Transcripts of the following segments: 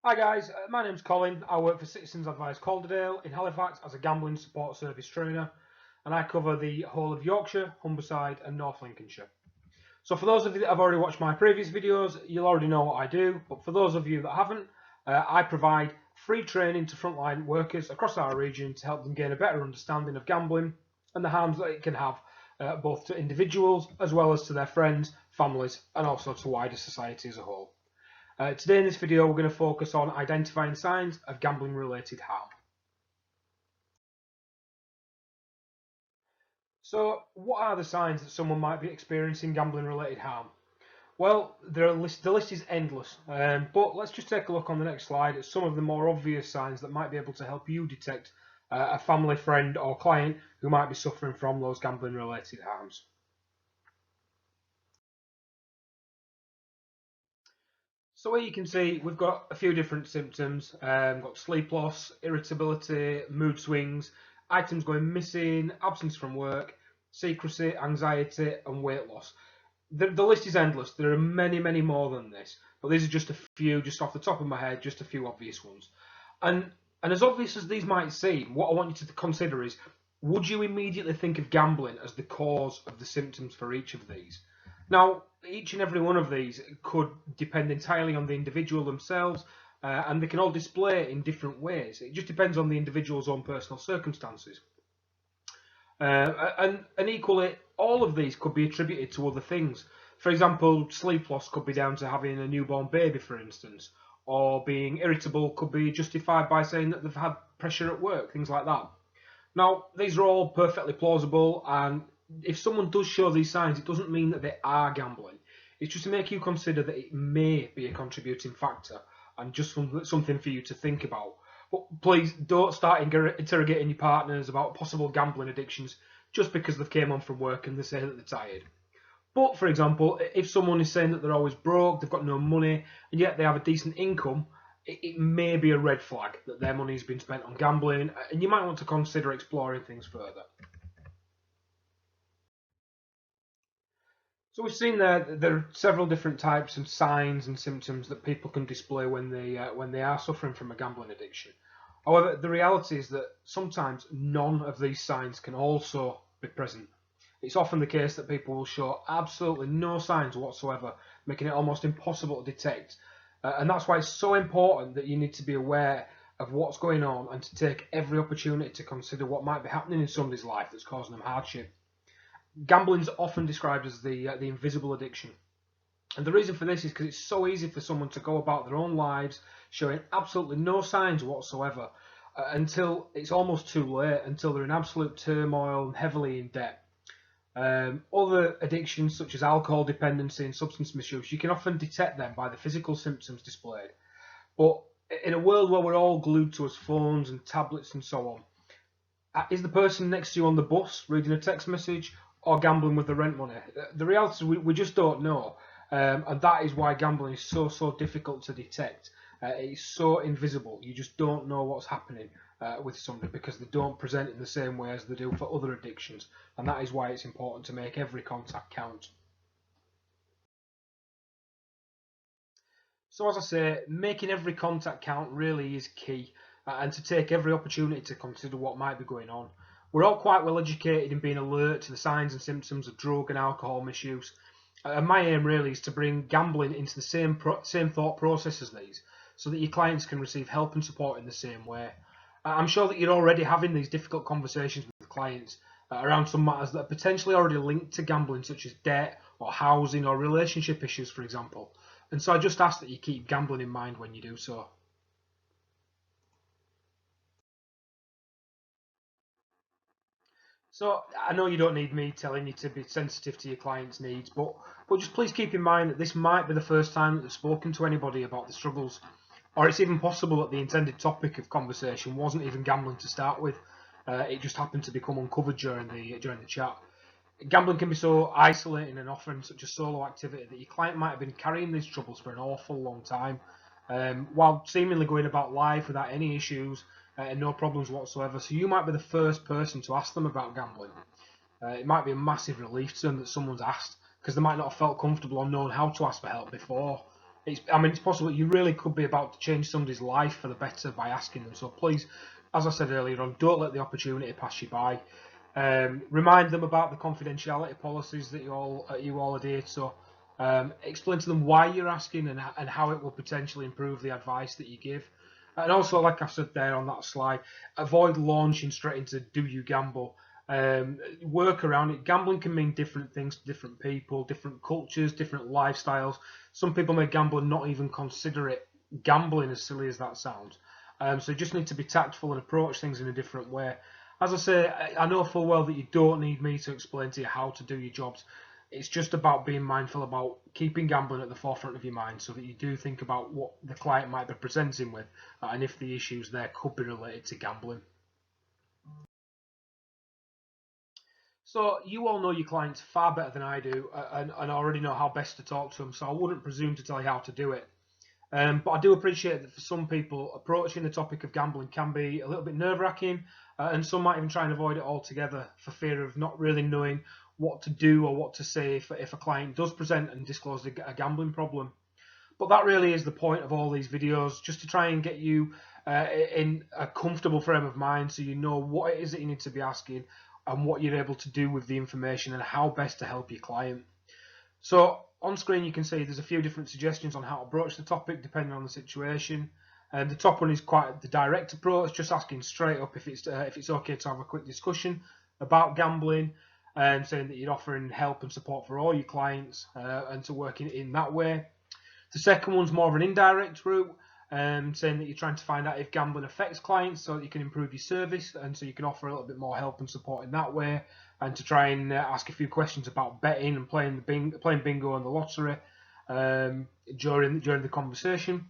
Hi guys, my name's Colin. I work for Citizens Advice Calderdale in Halifax as a gambling support service trainer, and I cover the whole of Yorkshire, Humberside and North Lincolnshire. So for those of you that have already watched my previous videos, you'll already know what I do, but for those of you that haven't, I provide free training to frontline workers across our region to help them gain a better understanding of gambling and the harms that it can have both to individuals as well as to their friends, families and also to wider society as a whole. Today in this video we're going to focus on identifying signs of gambling related harm. So what are the signs that someone might be experiencing gambling related harm? Well, the list is endless, but let's just take a look on the next slide at some of the more obvious signs that might be able to help you detect a family, friend or client who might be suffering from those gambling related harms. So here you can see we've got a few different symptoms. We've got sleep loss, irritability, mood swings, items going missing, absence from work, secrecy, anxiety and weight loss. The list is endless. There are many, many more than this, but these are just a few, just off the top of my head, just a few obvious ones. And as obvious as these might seem, what I want you to consider is, would you immediately think of gambling as the cause of the symptoms for each of these? Now, each and every one of these could depend entirely on the individual themselves, and they can all display it in different ways. It just depends on the individual's own personal circumstances. And equally, all of these could be attributed to other things. For example, sleep loss could be down to having a newborn baby, for instance, or being irritable could be justified by saying that they've had pressure at work, things like that. Now, these are all perfectly plausible, and if someone does show these signs, it doesn't mean that they are gambling. It's just to make you consider that it may be a contributing factor and just something for you to think about. But please don't start interrogating your partners about possible gambling addictions just because they've came home from work and they say that they're tired. But for example, if someone is saying that they're always broke, they've got no money, and yet they have a decent income, it may be a red flag that their money has been spent on gambling, and you might want to consider exploring things further. So we've seen there are several different types of signs and symptoms that people can display when they are suffering from a gambling addiction. However, the reality is that sometimes none of these signs can also be present. It's often the case that people will show absolutely no signs whatsoever, making it almost impossible to detect. And that's why it's so important that you need to be aware of what's going on and to take every opportunity to consider what might be happening in somebody's life that's causing them hardship. Gambling is often described as the invisible addiction. And the reason for this is because it's so easy for someone to go about their own lives showing absolutely no signs whatsoever until it's almost too late, until they're in absolute turmoil and heavily in debt. Other addictions such as alcohol dependency and substance misuse, you can often detect them by the physical symptoms displayed. But in a world where we're all glued to us phones and tablets and so on, is the person next to you on the bus reading a text message or gambling with the rent money? The reality is we just don't know. And that is why gambling is so difficult to detect. It's so invisible. You just don't know what's happening with somebody because they don't present in the same way as they do for other addictions. And that is why it's important to make every contact count. So as I say, making every contact count really is key, and to take every opportunity to consider what might be going on. We're all quite well educated in being alert to the signs and symptoms of drug and alcohol misuse, and my aim really is to bring gambling into the same thought process as these, so that your clients can receive help and support in the same way. I'm sure that you're already having these difficult conversations with clients around some matters that are potentially already linked to gambling, such as debt or housing or relationship issues, for example. And so I just ask that you keep gambling in mind when you do so. So I know you don't need me telling you to be sensitive to your clients' needs, but just please keep in mind that this might be the first time that they've spoken to anybody about the struggles, or it's even possible that the intended topic of conversation wasn't even gambling to start with. It just happened to become uncovered during the chat. Gambling can be so isolating and often such a solo activity that your client might have been carrying these troubles for an awful long time, while seemingly going about life without any issues and no problems whatsoever. So you might be the first person to ask them about gambling. It might be a massive relief to them that someone's asked, because they might not have felt comfortable or known how to ask for help before. It's possible that you really could be about to change somebody's life for the better by asking them. So please, as I said earlier on, don't let the opportunity pass you by. Remind them about the confidentiality policies that you all adhere to. Explain to them why you're asking and how it will potentially improve the advice that you give. And also, like I said there on that slide, avoid launching straight into "do you gamble?" Work around it. Gambling can mean different things to different people, different cultures, different lifestyles. Some people may gamble and not even consider it gambling, as silly as that sounds. So you just need to be tactful and approach things in a different way. As I say, I know full well that you don't need me to explain to you how to do your jobs. It's just about being mindful about keeping gambling at the forefront of your mind so that you do think about what the client might be presenting with and if the issues there could be related to gambling. So you all know your clients far better than I do and already know how best to talk to them, so I wouldn't presume to tell you how to do it. But I do appreciate that for some people, approaching the topic of gambling can be a little bit nerve-wracking, and some might even try and avoid it altogether for fear of not really knowing what to do or what to say if a client does present and disclose a gambling problem. But that really is the point of all these videos, just to try and get you in a comfortable frame of mind so you know what it is that you need to be asking and what you're able to do with the information and how best to help your client. So on screen you can see there's a few different suggestions on how to broach the topic depending on the situation. The top one is quite the direct approach, just asking straight up if it's okay to have a quick discussion about gambling, and saying that you're offering help and support for all your clients and to work in that way. The second one's more of an indirect route, saying that you're trying to find out if gambling affects clients so that you can improve your service and so you can offer a little bit more help and support in that way, and to try and ask a few questions about betting and playing bingo and the lottery during the conversation.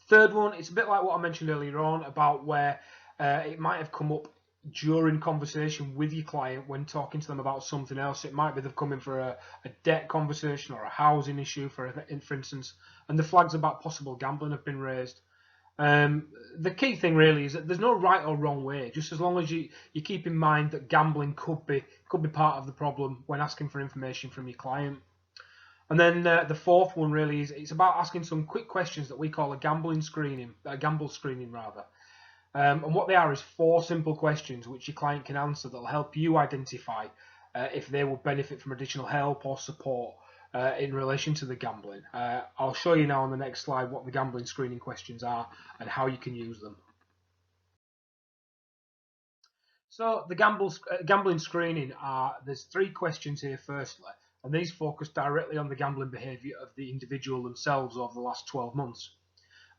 Third one, it's a bit like what I mentioned earlier on about where it might have come up during conversation with your client when talking to them about something else. It might be they've come in for a debt conversation or a housing issue, for instance, and the flags about possible gambling have been raised. The key thing really is that there's no right or wrong way, just as long as you keep in mind that gambling could be part of the problem when asking for information from your client. And then the fourth one really is it's about asking some quick questions that we call a gamble screening rather. And what they are is 4 simple questions which your client can answer that will help you identify if they will benefit from additional help or support in relation to the gambling. I'll show you now on the next slide what the gambling screening questions are and how you can use them. So the gambling screening there's 3 questions here firstly, and these focus directly on the gambling behaviour of the individual themselves over the last 12 months.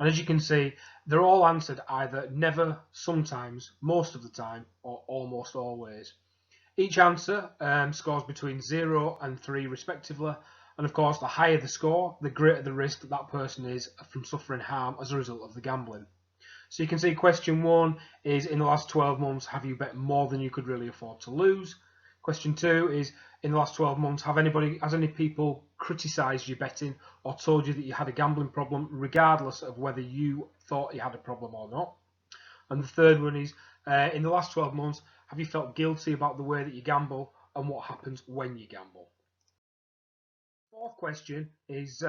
And as you can see, they're all answered either never, sometimes, most of the time, or almost always. Each answer scores between 0 and 3 respectively, and of course the higher the score, the greater the risk that that person is from suffering harm as a result of the gambling. So you can see question 1 is, in the last 12 months, have you bet more than you could really afford to lose? Question 2 is, in the last 12 months, has any people criticised your betting or told you that you had a gambling problem regardless of whether you thought you had a problem or not? And the third one is, in the last 12 months, have you felt guilty about the way that you gamble and what happens when you gamble? Fourth question is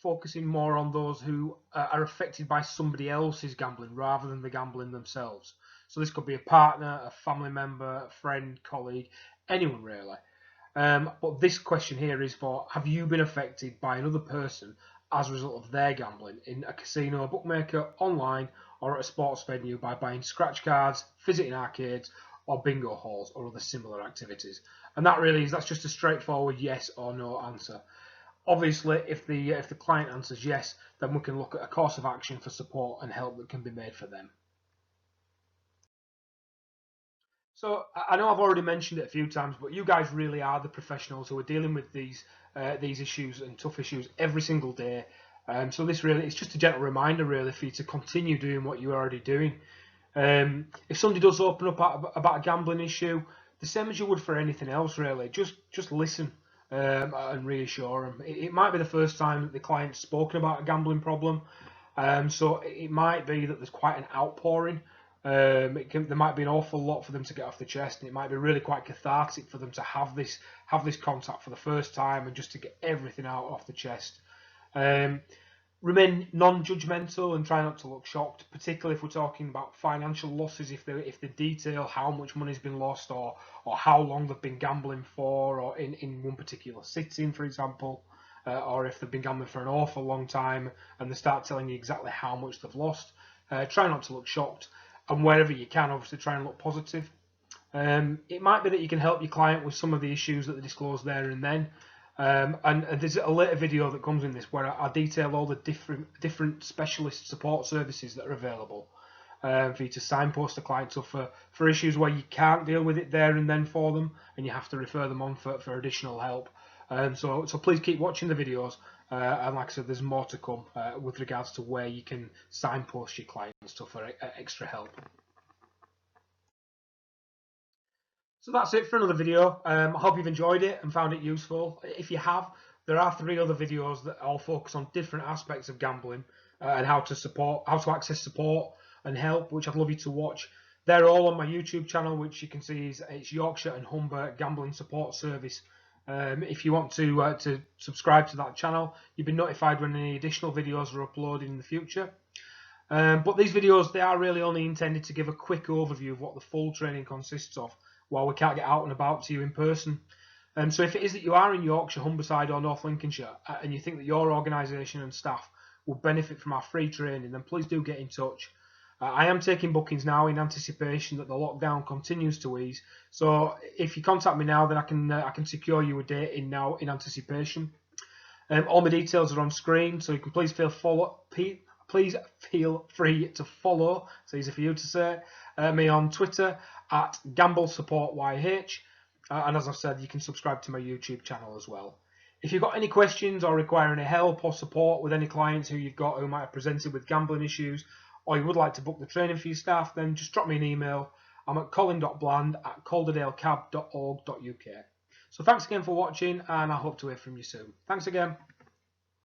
focusing more on those who are affected by somebody else's gambling rather than the gambling themselves. So this could be a partner, a family member, a friend, colleague, anyone really. But this question here is for, have you been affected by another person as a result of their gambling in a casino, a bookmaker, online, or at a sports venue by buying scratch cards, visiting arcades, or bingo halls, or other similar activities? And that's just a straightforward yes or no answer. Obviously, if the client answers yes, then we can look at a course of action for support and help that can be made for them. So I know I've already mentioned it a few times, but you guys really are the professionals who are dealing with these issues and tough issues every single day. So it's just a gentle reminder really for you to continue doing what you're already doing. If somebody does open up about a gambling issue, the same as you would for anything else really, just listen and reassure them. It might be the first time that the client's spoken about a gambling problem, so it might be that there's quite an outpouring. There might be an awful lot for them to get off the chest, and it might be really quite cathartic for them to have this contact for the first time and just to get everything out off the chest. Remain non-judgmental and try not to look shocked, particularly if we're talking about financial losses, if they detail how much money's been lost, or how long they've been gambling for, or in one particular sitting, for example, or if they've been gambling for an awful long time and they start telling you exactly how much they've lost. Try not to look shocked, and wherever you can, obviously try and look positive. It might be that you can help your client with some of the issues that they disclose there and then. And there's a later video that comes in this where I detail all the different specialist support services that are available for you to signpost the client to for issues where you can't deal with it there and then for them, and you have to refer them on for additional help. So please keep watching the videos, and like I said, there's more to come with regards to where you can signpost your clients to for extra help. So that's it for another video. I hope you've enjoyed it and found it useful. If you have, there are 3 other videos that all focus on different aspects of gambling and how to access support and help, which I'd love you to watch. They're all on my YouTube channel, which you can see it's Yorkshire and Humber Gambling Support Service. If you want to subscribe to that channel, you'll be notified when any additional videos are uploaded in the future. But these videos, they are really only intended to give a quick overview of what the full training consists of, while we can't get out and about to you in person. So if it is that you are in Yorkshire, Humberside or North Lincolnshire and you think that your organisation and staff will benefit from our free training, then please do get in touch. I am taking bookings now in anticipation that the lockdown continues to ease. So if you contact me now, then I can secure you a date in anticipation. All my details are on screen, so you can please feel free to follow. It's easy for you to say. Me on Twitter at GambleSupportYH, and as I've said, you can subscribe to my YouTube channel as well. If you've got any questions or require any help or support with any clients who you've got who might have presented with gambling issues, or you would like to book the training for your staff, then just drop me an email. I'm at colin.bland@calderdale.org.uk. So thanks again for watching, and I hope to hear from you soon. Thanks again.